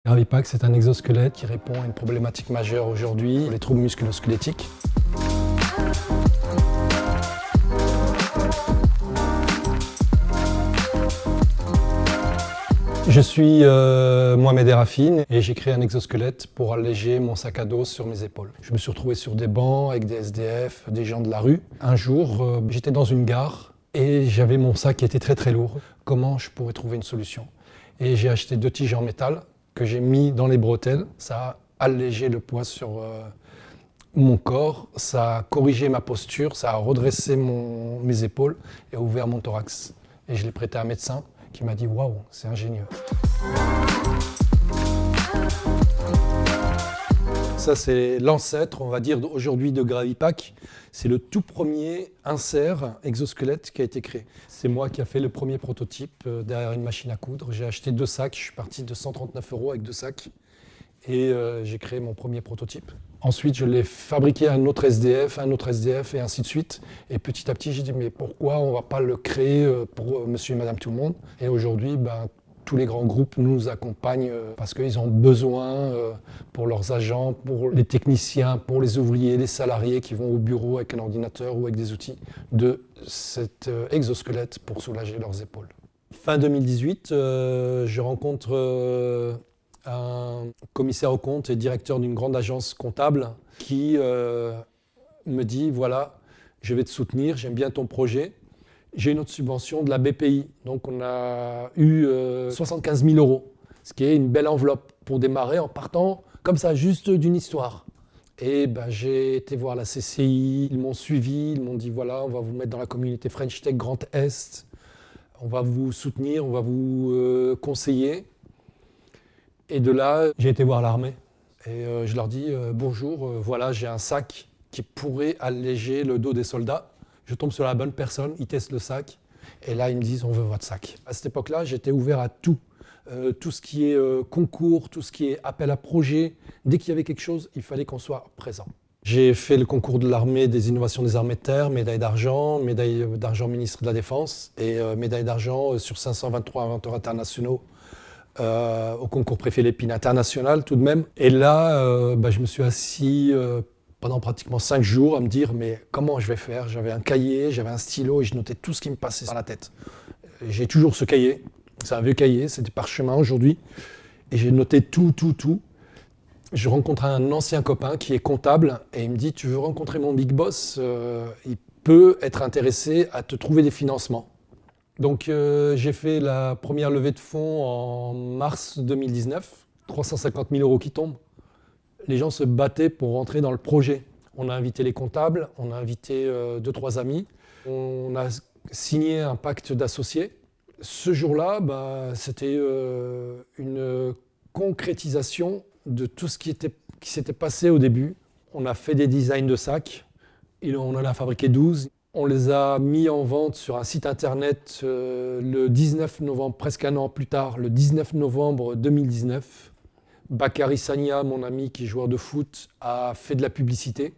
Gravipack, c'est un exosquelette qui répond à une problématique majeure aujourd'hui, les troubles musculo-squelettiques. Je suis Mohamed Errafine et j'ai créé un exosquelette pour alléger mon sac à dos sur mes épaules. Je me suis retrouvé sur des bancs avec des SDF, des gens de la rue. Un jour, j'étais dans une gare et j'avais mon sac qui était très lourd. Comment je pourrais trouver une solution? Et j'ai acheté 2 tiges en métal que j'ai mis dans les bretelles. Ça a allégé le poids sur mon corps, ça a corrigé ma posture, ça a redressé mes épaules et ouvert mon thorax. Et je l'ai prêté à un médecin qui m'a dit « Waouh, c'est ingénieux ». Ça, c'est l'ancêtre, on va dire, aujourd'hui de Gravipack. C'est le tout premier insert exosquelette qui a été créé. C'est moi qui ai fait le premier prototype derrière une machine à coudre. J'ai acheté 2 sacs, je suis parti de 139 € avec 2 sacs. Et j'ai créé mon premier prototype. Ensuite, je l'ai fabriqué à un autre SDF et ainsi de suite. Et petit à petit, j'ai dit, mais pourquoi on ne va pas le créer pour monsieur et madame tout le monde? Et aujourd'hui, tous les grands groupes nous accompagnent parce qu'ils ont besoin pour leurs agents, pour les techniciens, pour les ouvriers, les salariés qui vont au bureau avec un ordinateur ou avec des outils, de cet exosquelette pour soulager leurs épaules. Fin 2018, je rencontre un commissaire aux comptes et directeur d'une grande agence comptable qui me dit « Voilà, je vais te soutenir, j'aime bien ton projet. J'ai une autre subvention de la BPI. » Donc on a eu 75 000 €, ce qui est une belle enveloppe pour démarrer en partant comme ça, juste d'une histoire. Et j'ai été voir la CCI, ils m'ont suivi, ils m'ont dit « Voilà, on va vous mettre dans la communauté French Tech Grand Est, on va vous soutenir, on va vous conseiller ». Et de là, j'ai été voir l'armée et je leur dis bonjour, voilà, j'ai un sac qui pourrait alléger le dos des soldats. Je tombe sur la bonne personne, ils testent le sac et là, ils me disent on veut votre sac. À cette époque-là, j'étais ouvert à tout. Tout ce qui est concours, tout ce qui est appel à projet. Dès qu'il y avait quelque chose, il fallait qu'on soit présent. J'ai fait le concours de l'armée des innovations des armées de terre, médaille d'argent ministre de la Défense et médaille d'argent sur 523 inventeurs internationaux. Au concours préfet Lépine international tout de même. Et là, je me suis assis pendant pratiquement 5 jours à me dire mais comment je vais faire? J'avais un cahier, j'avais un stylo et je notais tout ce qui me passait par la tête. J'ai toujours ce cahier, c'est un vieux cahier, c'est des parchemins aujourd'hui. Et j'ai noté tout. Je rencontre un ancien copain qui est comptable et il me dit tu veux rencontrer mon big boss, il peut être intéressé à te trouver des financements. Donc j'ai fait la première levée de fonds en mars 2019, 350 000 € qui tombent. Les gens se battaient pour rentrer dans le projet. On a invité les comptables, on a invité 2-3 amis. On a signé un pacte d'associés. Ce jour-là, c'était une concrétisation de tout ce qui s'était passé au début. On a fait des designs de sacs, on en a fabriqué 12. On les a mis en vente sur un site internet le 19 novembre, presque un an plus tard, le 19 novembre 2019. Bakary Sagna, mon ami qui est joueur de foot, a fait de la publicité.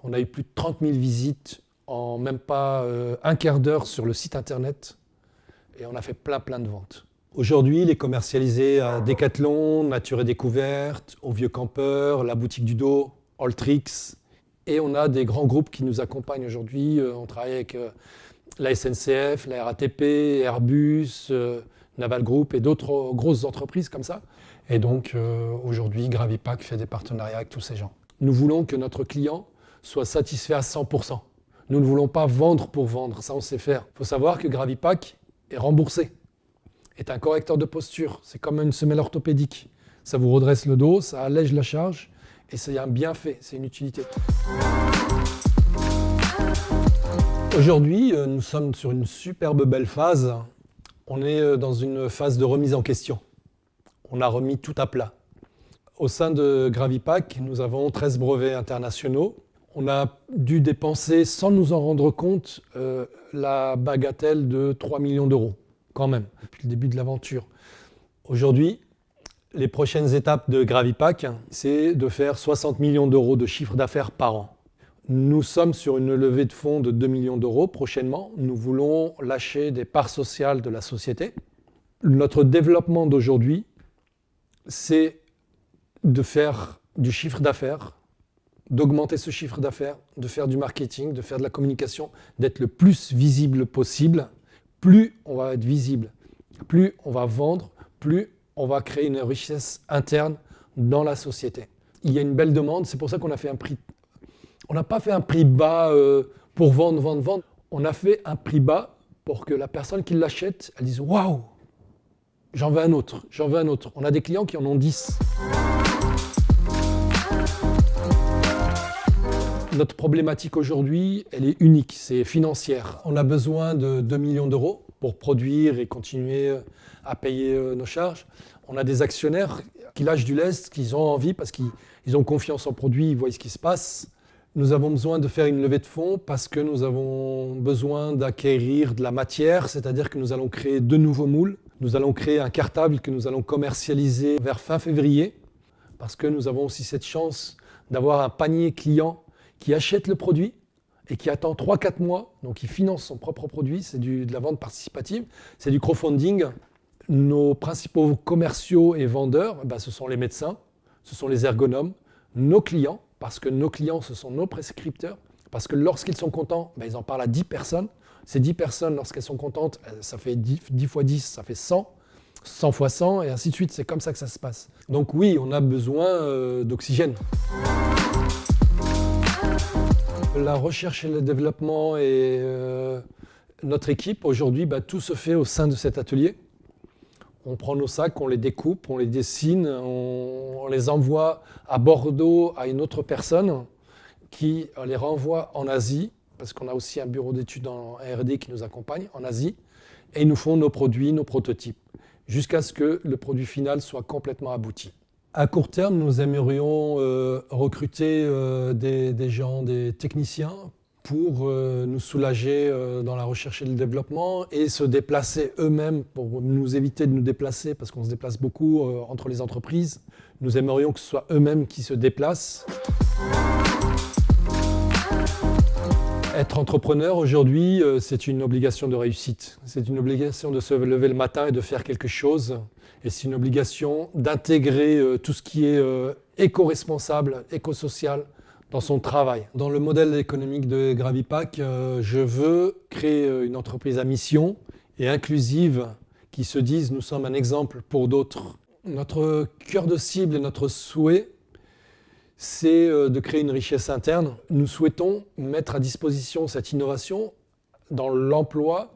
On a eu plus de 30 000 visites en même pas un quart d'heure sur le site internet. Et on a fait plein de ventes. Aujourd'hui, il est commercialisé à Decathlon, Nature et Découverte, Au Vieux Campeur, La Boutique du Dos, Alltrix. Et on a des grands groupes qui nous accompagnent aujourd'hui. On travaille avec la SNCF, la RATP, Airbus, Naval Group et d'autres grosses entreprises comme ça. Et donc aujourd'hui, Gravipack fait des partenariats avec tous ces gens. Nous voulons que notre client soit satisfait à 100%. Nous ne voulons pas vendre pour vendre, ça on sait faire. Il faut savoir que Gravipack est remboursé, est un correcteur de posture. C'est comme une semelle orthopédique. Ça vous redresse le dos, ça allège la charge. Et c'est un bienfait, c'est une utilité. Aujourd'hui, nous sommes sur une superbe belle phase. On est dans une phase de remise en question. On a remis tout à plat. Au sein de Gravipack, nous avons 13 brevets internationaux. On a dû dépenser, sans nous en rendre compte, la bagatelle de 3 millions €, quand même, depuis le début de l'aventure. Aujourd'hui, les prochaines étapes de Gravipack, c'est de faire 60 millions € de chiffre d'affaires par an. Nous sommes sur une levée de fonds de 2 millions € prochainement. Nous voulons lâcher des parts sociales de la société. Notre développement d'aujourd'hui, c'est de faire du chiffre d'affaires, d'augmenter ce chiffre d'affaires, de faire du marketing, de faire de la communication, d'être le plus visible possible. Plus on va être visible, plus on va vendre, plus on va créer une richesse interne dans la société. Il y a une belle demande, c'est pour ça qu'on a fait un prix. On n'a pas fait un prix bas pour vendre, vendre, vendre. On a fait un prix bas pour que la personne qui l'achète, elle dise « Waouh, j'en veux un autre, j'en veux un autre ». On a des clients qui en ont 10. Notre problématique aujourd'hui, elle est unique, c'est financière. On a besoin de 2 millions d'euros pour produire et continuer à payer nos charges. On a des actionnaires qui lâchent du lest, qui ont envie parce qu'ils ont confiance en produit, ils voient ce qui se passe. Nous avons besoin de faire une levée de fonds parce que nous avons besoin d'acquérir de la matière, c'est-à-dire que nous allons créer 2 nouveaux moules. Nous allons créer un cartable que nous allons commercialiser vers fin février parce que nous avons aussi cette chance d'avoir un panier client qui achète le produit et qui attend 3-4 mois, donc il finance son propre produit, c'est de la vente participative, c'est du crowdfunding. Nos principaux commerciaux et vendeurs, ce sont les médecins, ce sont les ergonomes, nos clients, parce que nos clients, ce sont nos prescripteurs, parce que lorsqu'ils sont contents, ils en parlent à 10 personnes. Ces 10 personnes, lorsqu'elles sont contentes, ça fait 10 fois 10, ça fait 100, 100 fois 100, et ainsi de suite. C'est comme ça que ça se passe. Donc oui, on a besoin d'oxygène. La recherche et le développement et notre équipe, aujourd'hui, tout se fait au sein de cet atelier. On prend nos sacs, on les découpe, on les dessine, on les envoie à Bordeaux à une autre personne qui les renvoie en Asie, parce qu'on a aussi un bureau d'études en R&D qui nous accompagne en Asie, et ils nous font nos produits, nos prototypes, jusqu'à ce que le produit final soit complètement abouti. À court terme, nous aimerions recruter des gens, des techniciens, pour nous soulager dans la recherche et le développement et se déplacer eux-mêmes pour nous éviter de nous déplacer parce qu'on se déplace beaucoup entre les entreprises. Nous aimerions que ce soit eux-mêmes qui se déplacent. Être entrepreneur aujourd'hui, c'est une obligation de réussite. C'est une obligation de se lever le matin et de faire quelque chose. Et c'est une obligation d'intégrer tout ce qui est éco-responsable, éco-social, dans son travail. Dans le modèle économique de Gravipack, je veux créer une entreprise à mission et inclusive qui se dise nous sommes un exemple pour d'autres. Notre cœur de cible et notre souhait, c'est de créer une richesse interne. Nous souhaitons mettre à disposition cette innovation dans l'emploi,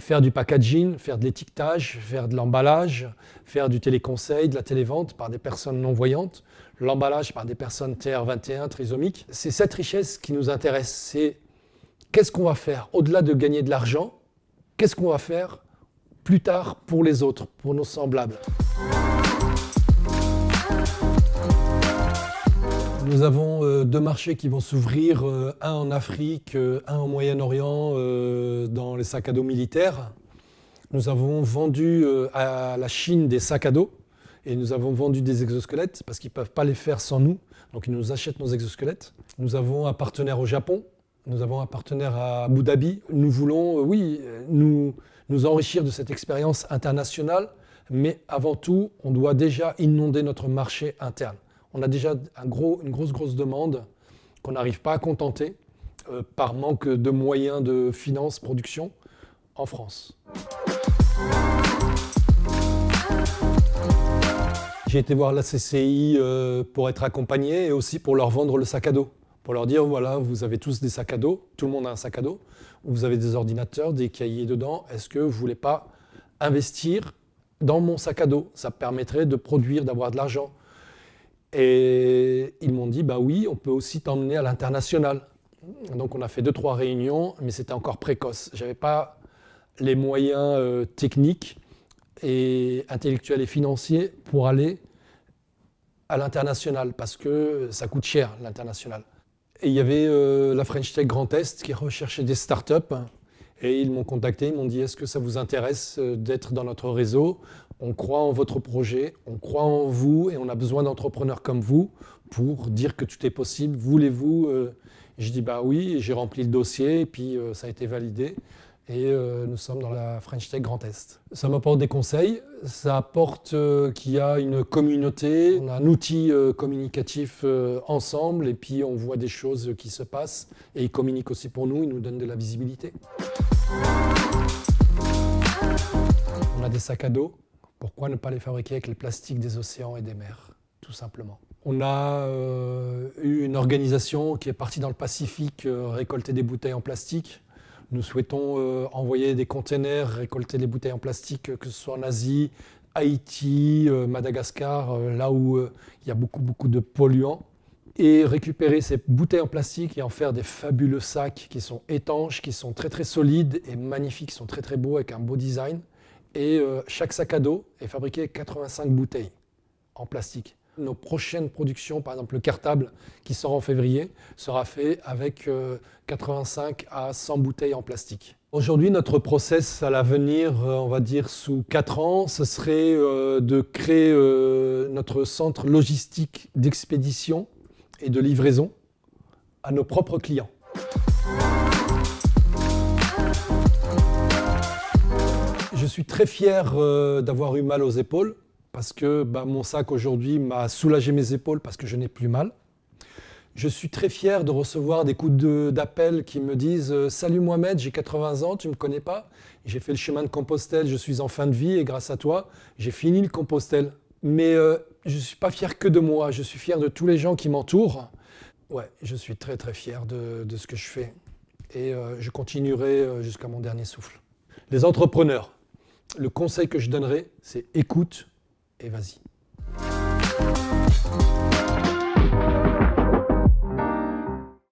faire du packaging, faire de l'étiquetage, faire de l'emballage, faire du téléconseil, de la télévente par des personnes non-voyantes, l'emballage par des personnes TR21 trisomiques. C'est cette richesse qui nous intéresse. C'est qu'est-ce qu'on va faire au-delà de gagner de l'argent, qu'est-ce qu'on va faire plus tard pour les autres, pour nos semblables. Nous avons 2 marchés qui vont s'ouvrir, un en Afrique, un au Moyen-Orient, dans les sacs à dos militaires. Nous avons vendu à la Chine des sacs à dos et nous avons vendu des exosquelettes parce qu'ils ne peuvent pas les faire sans nous. Donc ils nous achètent nos exosquelettes. Nous avons un partenaire au Japon, nous avons un partenaire à Abu Dhabi. Nous voulons, nous enrichir de cette expérience internationale, mais avant tout, on doit déjà inonder notre marché interne. On a déjà une grosse demande qu'on n'arrive pas à contenter par manque de moyens de finance, production en France. J'ai été voir la CCI pour être accompagné et aussi pour leur vendre le sac à dos. Pour leur dire, voilà, vous avez tous des sacs à dos, tout le monde a un sac à dos, vous avez des ordinateurs, des cahiers dedans, est-ce que vous ne voulez pas investir dans mon sac à dos? Ça permettrait de produire, d'avoir de l'argent. Et ils m'ont dit, oui, on peut aussi t'emmener à l'international. Donc on a fait 2-3 réunions, mais c'était encore précoce. Je n'avais pas les moyens techniques et intellectuels et financiers pour aller à l'international, parce que ça coûte cher, l'international. Et il y avait la French Tech Grand Est qui recherchait des startups, et ils m'ont contacté, ils m'ont dit, est-ce que ça vous intéresse d'être dans notre réseau? On croit en votre projet, on croit en vous et on a besoin d'entrepreneurs comme vous pour dire que tout est possible. Voulez-vous Je dis oui, et j'ai rempli le dossier et puis ça a été validé. et nous sommes dans la French Tech Grand Est. Ça m'apporte des conseils, ça apporte qu'il y a une communauté, on a un outil communicatif ensemble et puis on voit des choses qui se passent et ils communiquent aussi pour nous, ils nous donnent de la visibilité. On a des sacs à dos, pourquoi ne pas les fabriquer avec les plastiques des océans et des mers, tout simplement. On a eu une organisation qui est partie dans le Pacifique récolter des bouteilles en plastique. Nous souhaitons envoyer des containers, récolter des bouteilles en plastique, que ce soit en Asie, Haïti, Madagascar, là où il y a beaucoup de polluants. Et récupérer ces bouteilles en plastique et en faire des fabuleux sacs qui sont étanches, qui sont très solides et magnifiques, qui sont très beaux avec un beau design. Et chaque sac à dos est fabriqué avec 85 bouteilles en plastique. Nos prochaines productions, par exemple le cartable qui sort en février, sera fait avec 85 à 100 bouteilles en plastique. Aujourd'hui, notre process à l'avenir, on va dire sous 4 ans, ce serait de créer notre centre logistique d'expédition et de livraison à nos propres clients. Je suis très fier d'avoir eu mal aux épaules parce que mon sac aujourd'hui m'a soulagé mes épaules parce que je n'ai plus mal. Je suis très fier de recevoir des coups d'appel qui me disent « Salut Mohamed, j'ai 80 ans, tu ne me connais pas. J'ai fait le chemin de Compostelle, je suis en fin de vie et grâce à toi, j'ai fini le Compostelle. » Mais je ne suis pas fier que de moi, je suis fier de tous les gens qui m'entourent. Ouais, je suis très fier de ce que je fais et je continuerai jusqu'à mon dernier souffle. Les entrepreneurs, le conseil que je donnerai, c'est écoute et vas-y.